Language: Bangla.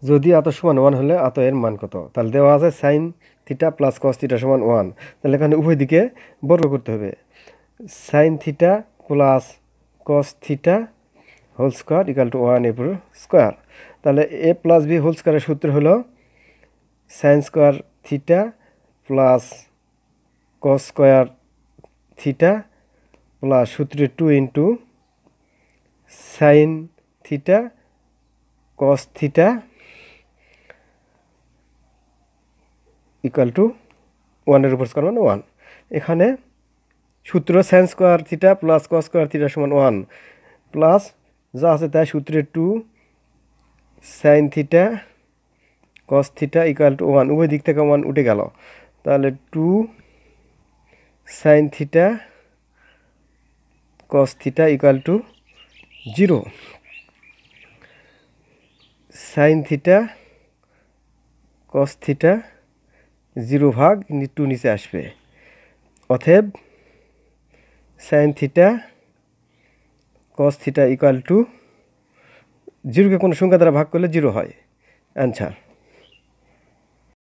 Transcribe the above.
যদি আত সমান 1 হলে আত এর মান কত? তাহলে দেওয়া আছে sine theta plus cos theta সমান 1। তাহলে এখানে উভয় দিকে বর্গ করতে হবে। Sine theta plus cos theta whole square equal to 1 এ পুরো স্কোয়ার। তাহলে এ প্লাস বি হোল স্কোয়ারের সূত্র হলো sine square theta plus cos square theta plus সূত্রে 2 into sign theta cos theta equal two 1 এর উপর স্কোয়ার মানে 1। এখানে সূত্র sine square theta plus cos square theta সমান 1 প্লাস যা আছে তাই সূত্রে 2 sign theta cos theta equal two 1, উভয় দিক থেকে 1 উঠে গেল। তাহলে 2 sign theta cos theta equal two 0। Sign theta cos theta 0 ভাগ 2 নিচে আসবে। অতএব sine theta cos theta equal to 0কে কোনো সংখ্যা দ্বারা ভাগ করলে 0 হয়। অ্যান্সার।